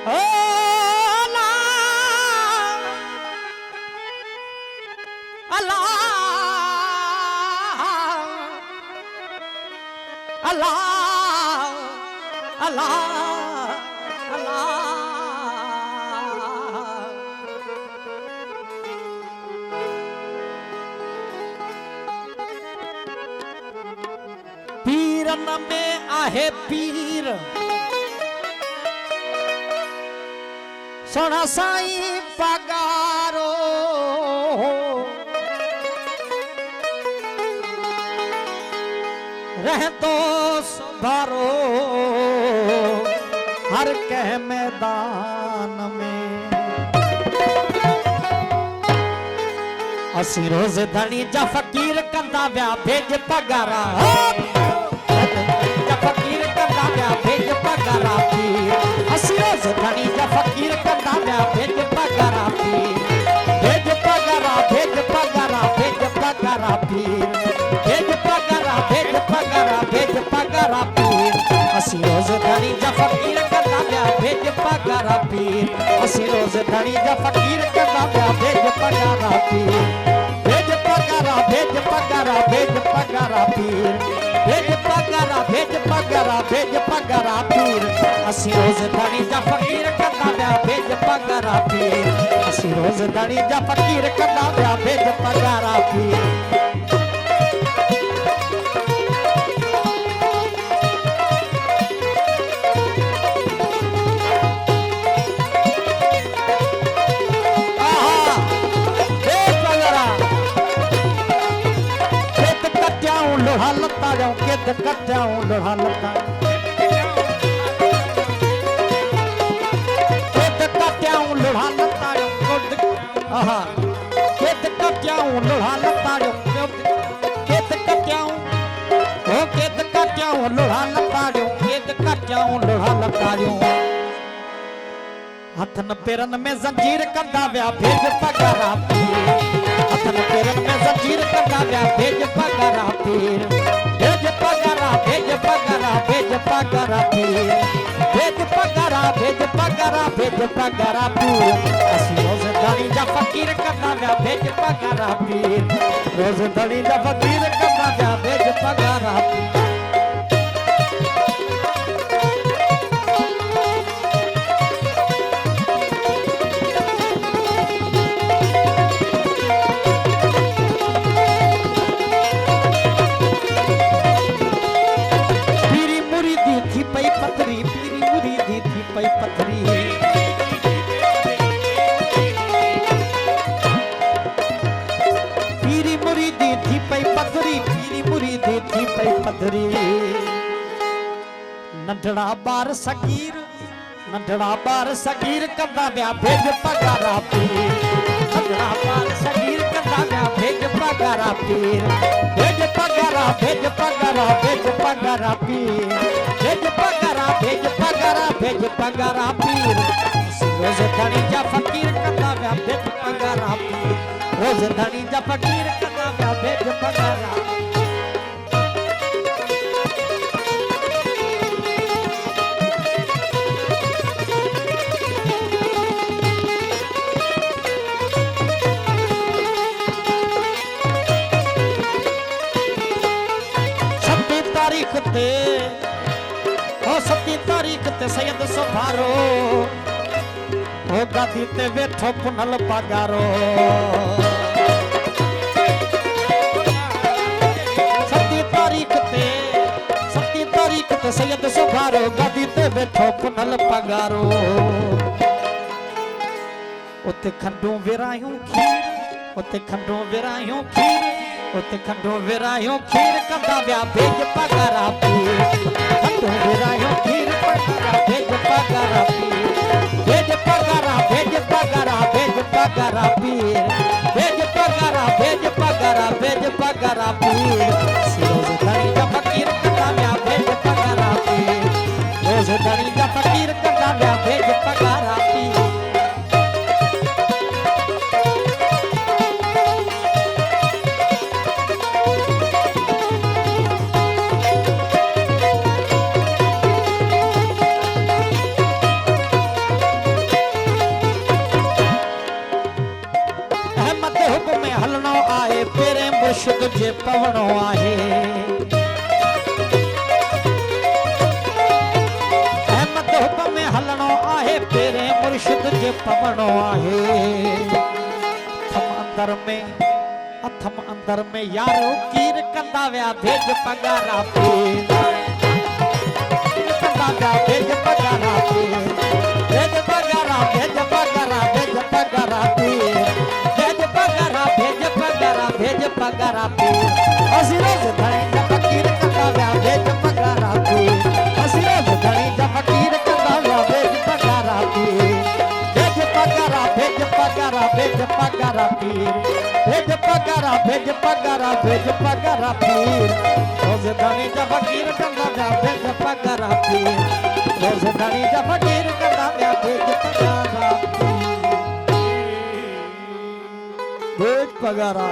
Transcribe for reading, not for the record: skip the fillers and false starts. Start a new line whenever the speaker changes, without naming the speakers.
ओ अल्लाह अल्लाह अल्लाह अल्लाह अल्लाह पीरन में आहे पीर सोना साईं पगारो रह तो सुधारो हर कह मैदान में असी रोज धनी जा फकीर कंदा व्या भेज पगारा जा फकीर कंदा व्या भेज पगारा पीर असी रोज धनी जा फकीर कंदा व्या भेज पगारा पीर भेज पगारा भेज पगारा भेज पगारा पीर भेज पगारा भेज पगारा भेज पगारा पीर असी रोज धनी जा फकीर कंदा व्या भेज पगारा पीर असी रोज धनी जा फकीर कंदा व्या भेज पगारा पीर भेज पगारा भेज पगारा भेज पगारा पीर भेज पगारा भेज पगारा भेज पगारा पीर असी रोज धनी जा फकीर कंदा व्या भेज पगारा पीर असी रोज धनी जा फकीर कंदा व्या भेज पगारा पीर लोहा लता जाऊं किद कट्याऊं लोहा लता किद कट्याऊं लोहा लता आहा किद कट्याऊं लोहा लता किद कट्याऊं ओ किद कट्याऊं लोहा लता किद कट्याऊं लोहा लता हथन पेरन में जंजीर कंदा व्या भेज पगारा हथन पेरन में जंजीर कंदा व्या भेज पगारा पीर भेज पगारा भेज पगारा भेज पगारा पीर भेज पगारा भेज पगारा भेज पगारा पीर असी रोज धनी जा फकीर कंदा व्या भेज पगारा पीर रोज धनी जा फकीर कंदा व्या भेज पगारा पीर नंढड़ा बार सगीर नंढड़ा बार सगीर कंदा व्या भेज पगारा पीर नंढड़ा बार सगीर कंदा व्या भेज पगारा पीर भेज पगारा भेज पगारा भेज पगारा पीर भेज पगारा भेज पगारा भेज पगारा पीर रोज धनी जा फकीर कंदा व्या भेज पगारा पीर रोज धनी जा फकीर कंदा व्या भेज पगारा सती तारीख ते सैयद सुभारो ओ गादी ते वेठो पुनल पगारो सती तारीख ते सैयद सुभारो गादी ते वेठो पुनल पगारो उते खंडू विरायूं खीर उते खंडू विरायूं खीर उते खंडू विरायूं खीर कंदा व्या भेज पगारा पीर खंडू विरायूं खीर पगारा भेज पगारा पीर भेज पगारा भेज पगारा भेज पगारा पीर भेज पगारा भेज पगारा भेज पगारा पीर रोज धनी जा फकीर कंदा व्या भेज पगारा पीर रोज धनी जा फकीर कंदा व्या भेज पगारा पीर पवनो आहे अहमद हुक्म में हलणो आहे पेरे मुर्शिद जे पवनो आहे अथम अंदर में यारो कीर कंदा व्या भेज पगारा पीर कंदा व्या भेज पगारा पीर भेज पगारा भेज पगारा भेज पगारा पीर भेज पगारा भेज पगारा भेज पगारा पीर हसीरोज धणी जा फकीर कंदा व्या भेज पगारा पीर हसीरोज धणी जा फकीर कंदा व्या भेज पगारा पीर भेज पगारा भेज पगारा भेज पगारा पीर भेज पगारा भेज पगारा भेज पगारा पीर रोज धनी जा फकीर कंदा व्या भेज पगारा पीर रोज धनी जा फकीर कंदा व्या भेज पगारा पीर भेज पगारा